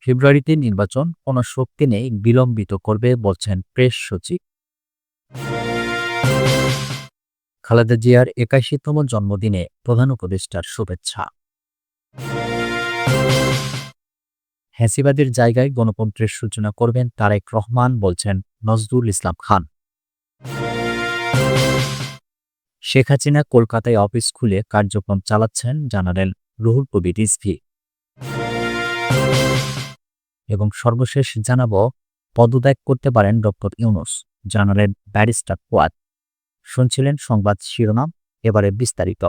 ফেব্রুয়ারিতে নির্বাচন কোনো শক্তি নেই, বিলম্বিত করবে বলছেন প্রেস সচিব। খালেদা জিয়ার ৮১তম জন্মদিনে প্রধান উপদেষ্টার শুভেচ্ছা। ফ্যাসিবাদের জায়গায় গণতন্ত্রের সূচনা করবেন তারেক রহমান বলছেন নজরুল ইসলাম খান। শেখ হাসিনা কলকাতায় অফিস খুলে কার্যক্রম চালাচ্ছেন জানালেন রুহুল কবির রিজভী। এবং সর্বশেষ জানাবো, পদত্যাগ করতে পারেন ডক্টর ইউনূস, জানালেন ব্যারিস্টার ফুয়াদ। শুনছিলেন সংবাদ শিরোনাম, এবারে বিস্তারিত।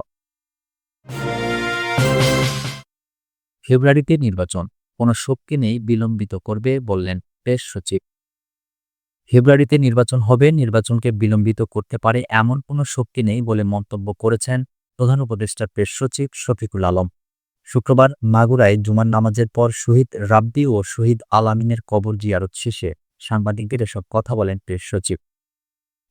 ফেব্রুয়ারিতে নির্বাচন কোনো শক্তি নেই, বিলম্বিত করবে বললেন প্রেস সচিব। ফেব্রুয়ারিতে নির্বাচন হবে, নির্বাচনকে বিলম্বিত করতে পারে এমন কোনো শক্তি নেই বলে মন্তব্য করেছেন প্রধান উপদেষ্টার প্রেস সচিব শফিকুল আলম। শুক্রবার মাগুরায় জুমার নামাজের পর শহীদ রাব্বি ও শহীদ আল আমিনের কবর জিয়ারত শেষে সাংবাদিকদের এসব কথা বলেন প্রেস সচিব।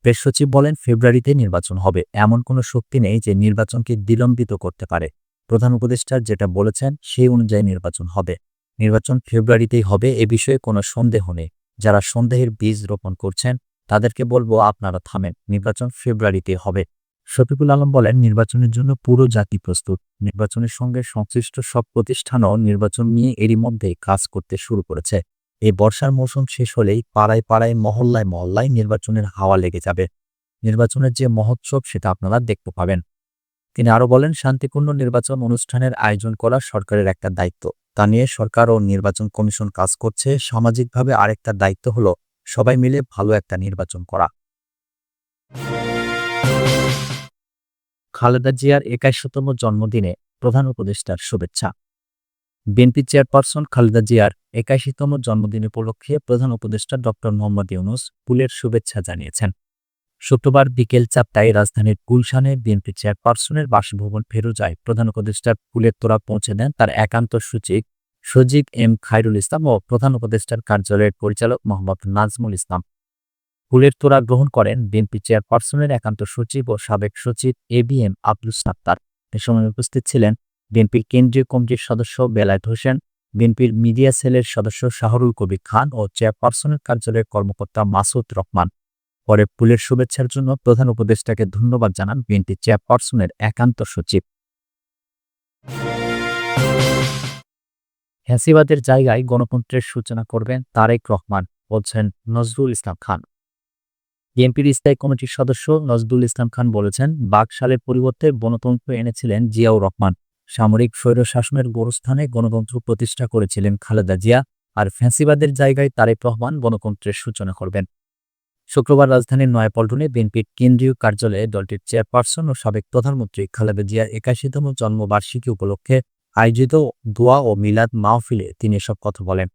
প্রেস সচিব বলেন, ফেব্রুয়ারিতে নির্বাচন হবে এমন কোনো শক্তি নেই যে নির্বাচনকে বিলম্বিত করতে পারে। প্রধান উপদেষ্টা যেটা বলেছেন সেই অনুযায়ী নির্বাচন হবে। নির্বাচন ফেব্রুয়ারিতেই হবে, এ বিষয়ে কোনো সন্দেহ নেই। যারা সন্দেহের বীজ রোপণ করছেন তাদেরকে বলবো, আপনারা থামেন, নির্বাচন ফেব্রুয়ারিতে হবে। শফিকুল আলম বলেন, নির্বাচনের জন্য পুরো জাতি প্রস্তুত। নির্বাচনের সঙ্গে সংশ্লিষ্ট সব প্রতিষ্ঠানও নির্বাচন নিয়ে এরই মধ্যেই কাজ করতে শুরু করেছে। এই বর্ষার মৌসুম শেষ হলেই পাড়ায় পাড়ায়, মহল্লায় মহল্লায় নির্বাচনের হাওয়া লেগে যাবে। নির্বাচনের যে মহোৎসব সেটা আপনারা দেখতে পাবেন। তিনি আরও বলেন, শান্তিপূর্ণ নির্বাচন অনুষ্ঠানের আয়োজন করা সরকারের একটা দায়িত্ব। তা নিয়ে সরকার ও নির্বাচন কমিশন কাজ করছে। সামাজিকভাবে আরেকটা দায়িত্ব হলো সবাই মিলে ভালো একটা নির্বাচন করা। খালেদা জিয়ার ৮১তম জন্মদিনে প্রধান উপদেষ্টার শুভেচ্ছা। বিএনপি চেয়ারপারসন খালেদা জিয়ার ৮১তম জন্মদিন উপলক্ষে প্রধান উপদেষ্টা ডক্টর মোহাম্মদ ইউনূস ফুলের শুভেচ্ছা জানিয়েছেন। শুক্রবার বিকেল ৪টায় রাজধানীর গুলশানে বিএনপি চেয়ারপারসনের বাসভবন ফেরুজায় প্রধান উপদেষ্টার ফুলের তোড়া পৌঁছে দেন তার একান্ত সচিব সজীব এম খায়রুল ইসলাম ও প্রধান উপদেষ্টার কার্যালয়ের পরিচালক মোহাম্মদ নাজমুল ইসলাম। ফুলের তোড়া গ্রহণ করেন বিএনপি চেয়ারপারসনের একান্ত সচিব ও সাবেক সচিব এবিএম আব্দুস সাত্তার। এ সময় উপস্থিত ছিলেন বিএনপির কেন্দ্রীয় কমিটির সদস্য বেলায়েত হোসেন, বিএনপির মিডিয়া সেলের সদস্য শাহরুল কবির খান ও চেয়ারপারসনের কার্যালয়ের কর্মকর্তা মাসুদ রহমান। পরে ফুলের শুভেচ্ছার জন্য প্রধান উপদেষ্টাকে ধন্যবাদ জানান বিএনপি চেয়ারপারসনের একান্ত সচিব। ফ্যাসিবাদের জায়গায় গণতন্ত্রের সূচনা করবেন তারেক রহমান বলছেন নজরুল ইসলাম খান। বিএনপির স্থায়ী কমিটির সদস্য নজরুল ইসলাম খান বলেছেন, বাকশালের পরিবর্তে গণতন্ত্র এনেছিলেন জিয়াউর রহমান। সামরিক স্বৈরশাসনের গোরস্থানে গণতন্ত্র প্রতিষ্ঠা করেছিলেন খালেদা জিয়া, আর ফ্যাসিবাদের জায়গায় তারেক রহমান গণতন্ত্রের সূচনা করবেন। শুক্রবার রাজধানীর নয়াপল্টনে বিএনপির কেন্দ্রীয় কার্যালয়ে দলটির চেয়ারপারসন ও সাবেক প্রধানমন্ত্রী খালেদা জিয়ার ৮১তম জন্মবার্ষিকী উপলক্ষে আয়োজিত দোয়া ও মিলাদ মাহফিলে তিনি এসব কথা বলেন।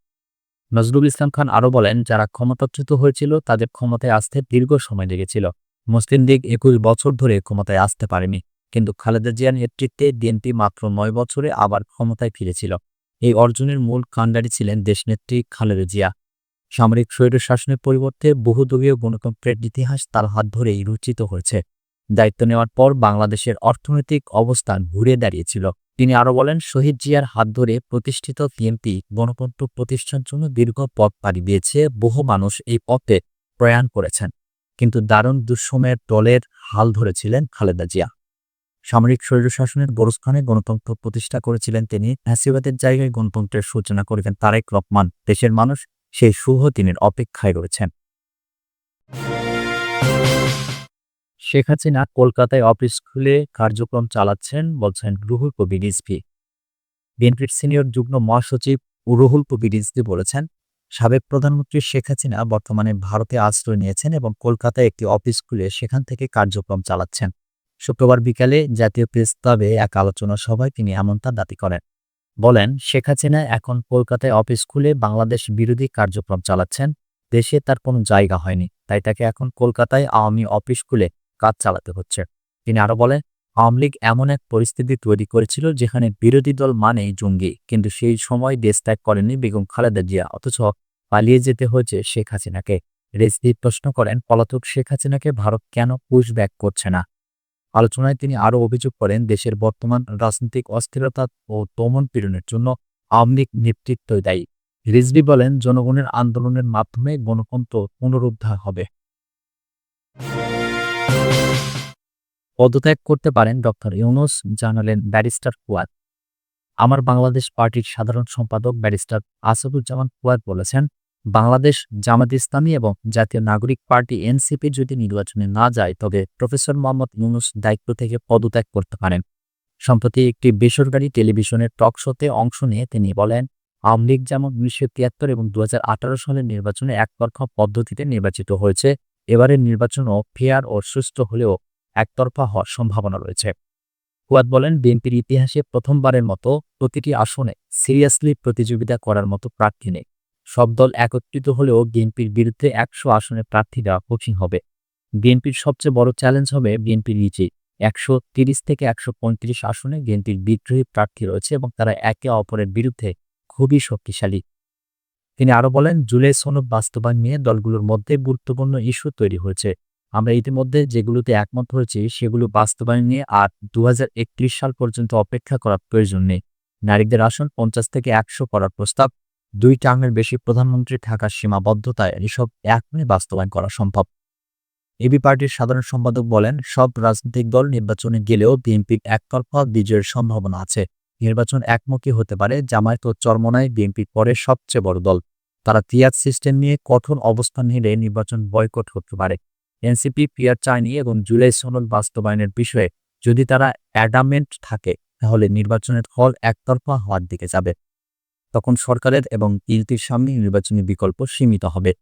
নজরুল ইসলাম খান আরও বলেন, যারা ক্ষমতাচ্যুত হয়েছিল তাদের ক্ষমতায় আসতে দীর্ঘ সময় লেগেছিল। মুসলিম লীগ ২১ বছর ধরে ক্ষমতায় আসতে পারেনি, কিন্তু খালেদা জিয়ার নেতৃত্বে বিএনপি মাত্র ৯ বছরে আবার ক্ষমতায় ফিরেছিল। এই অর্জনের মূল কাণ্ডারি ছিলেন দেশনেত্রী খালেদা জিয়া। সামরিক স্বৈরশাসনের পরিবর্তে বহুদলীয় গণতন্ত্রের ইতিহাস তার হাত ধরেই রচিত হয়েছে। দায়িত্ব নেওয়ার পর বাংলাদেশের অর্থনৈতিক অবস্থান ঘুরে দাঁড়িয়েছিল। তিনি আরও বলেন, শহীদ জিয়ার হাত ধরে প্রতিষ্ঠিত বিএনপি গণতন্ত্র প্রতিষ্ঠার জন্য দীর্ঘ পথ পাড়ি দিয়েছে। বহু মানুষ এই পথে প্রয়াণ করেছেন, কিন্তু দারুণ দুঃসময়ের দলের হাল ধরেছিলেন খালেদা জিয়া। সামরিক স্বৈরশাসনের গোরস্থানে গণতন্ত্র প্রতিষ্ঠা করেছিলেন তিনি। ফ্যাসিবাদের জায়গায় গণতন্ত্রের সূচনা করেছেন তারেক রহমান। দেশের মানুষ সেই শুভ দিনের অপেক্ষায় রয়েছেন। শেখ হাসিনা কলকাতায় অফিস খুলে কার্যক্রম চালাচ্ছেন বলছেন রুহুল কবির রিজভী। বিএনপির সিনিয়র যুগ্ম মহাসচিব রুহুল কবির রিজভী বলেছেন, সাবেক প্রধানমন্ত্রী শেখ হাসিনা বর্তমানে ভারতে আশ্রয় নিয়েছেন এবং কলকাতায় একটি অফিস খুলে সেখান থেকে কার্যক্রম চালাচ্ছেন। শুক্রবার বিকালে জাতীয় প্রেস ক্লাবে এক আলোচনা সভায় তিনি এমনটা দাবি করেন। বলেন, শেখ হাসিনা এখন কলকাতায় অফিস খুলে বাংলাদেশ বিরোধী কার্যক্রম চালাচ্ছেন। দেশে তার কোনো জায়গা হয়নি, তাই তাকে এখন কলকাতায় আওয়ামী অফিস খুলে কাজ চালাতে হচ্ছে। তিনি আরও বলেন, আওয়ামী লীগ এমন এক পরিস্থিতি তৈরি করেছিল যেখানে বিরোধী দল মানেই জঙ্গি, কিন্তু সেই সময় দেশ ত্যাগ করেননি বেগম খালেদা জিয়া, অথচ পালিয়ে যেতে হয়েছে শেখ হাসিনাকে। রিজভী প্রশ্ন করেন, পলাতক শেখ হাসিনাকে ভারত কেন পুশব্যাক করছে না। আলোচনায় তিনি আরও অভিযোগ করেন, দেশের বর্তমান রাজনৈতিক অস্থিরতা ও দমন পীড়নের জন্য আওয়ামী লীগ নেতৃত্বই দায়ী। রিজভী বলেন, জনগণের আন্দোলনের মাধ্যমে গণতন্ত্র পুনরুদ্ধার হবে। পদত্যাগ করতে পারেন ডক্টর ইউনূস, জানালেন ব্যারিস্টার ফুয়াদ। আমার বাংলাদেশ পার্টির সাধারণ সম্পাদক ব্যারিস্টার আসাদুজ্জামান ফুয়াদ বলেছেন, বাংলাদেশ জামাত ইসলামী এবং জাতীয় নাগরিক পার্টি এনসিপি যদি নির্বাচনে না যায় তবে প্রফেসর মোহাম্মদ ইউনূস দায়িত্ব থেকে পদত্যাগ করতে পারেন। সম্প্রতি একটি বেসরকারি টেলিভিশনের টক শোতে অংশ নিয়ে তিনি বলেন, আওয়ামী লীগ যেমন ১৯৭৩ এবং ২০১৮ সালের নির্বাচনে একতরফা পদ্ধতিতে নির্বাচিত হয়েছে, এবারের নির্বাচনও ফেয়ার ও সুষ্ঠু হলেও একতরফা হওয়ার সম্ভাবনা রয়েছে। ফুয়াদ বলেন, বিএনপির ইতিহাসে প্রথমবারের মতো প্রতিটি আসনে সিরিয়াসলি প্রতিযোগিতা করার মতো প্রার্থী নেই। সব দল একত্রিত হলেও বিএনপির বিরুদ্ধে ১০০ আসনে প্রার্থী দেওয়া কঠিন হবে। বিএনপির সবচেয়ে বড় চ্যালেঞ্জ হবে বিএনপির নিচে ১৩০ থেকে ১৩৫ আসনে বিএনপির বিদ্রোহী প্রার্থী রয়েছে এবং তারা একে অপরের বিরুদ্ধে খুবই শক্তিশালী। তিনি আরও বলেন, জুলাই সনদ বাস্তবায়ন নিয়ে দলগুলোর মধ্যে গুরুত্বপূর্ণ ইস্যু তৈরি হয়েছে। আমরা ইতিমধ্যে যেগুলোতে একমত হয়েছি সেগুলো বাস্তবায়ন নিয়ে আর ২০৩১ সাল পর্যন্ত অপেক্ষা করার প্রয়োজন নেই। নারীদের আসন ৫০ থেকে ১০০ করার প্রস্তাব, ২ টার্মের বেশি প্রধানমন্ত্রী থাকার সীমাবদ্ধতায় এসব এখনই বাস্তবায়ন করা সম্ভব। এবি পার্টির সাধারণ সম্পাদক বলেন, সব রাজনৈতিক দল নির্বাচনে গেলেও বিএনপির একতরফা বিজয়ের সম্ভাবনা আছে। নির্বাচন একমুখী হতে পারে। জামায়াত ও চরমোনাই বিএনপির পরে সবচেয়ে বড় দল। তারা পিয়ার সিস্টেম নিয়ে কঠোর অবস্থান নিলে নির্বাচন বয়কট করতে পারে। এনসিপি পিয়ার চায়নি এবং জুলাই সনদ বাস্তবায়নের বিষয়ে যদি তারা অ্যাডামেন্ট থাকে তাহলে নির্বাচনের ফল একতরফা হওয়ার দিকে যাবে। তখন সরকারের এবং বিএনপির সামনে নির্বাচনী বিকল্প সীমিত হবে।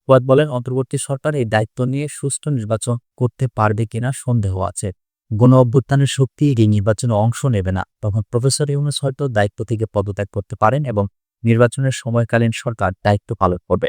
ফুয়াদ বলেন, অন্তর্বর্তী সরকার এই দায়িত্ব নিয়ে সুষ্ঠু নির্বাচন করতে পারবে কিনা সন্দেহ আছে। গণ অভ্যুত্থানের শক্তি এই নির্বাচনে অংশ নেবে না। তখন প্রফেসর ইউনূস হয়তো দায়িত্ব থেকে পদত্যাগ করতে পারেন এবং নির্বাচনের সময়কালীন সরকার দায়িত্ব পালন করবে।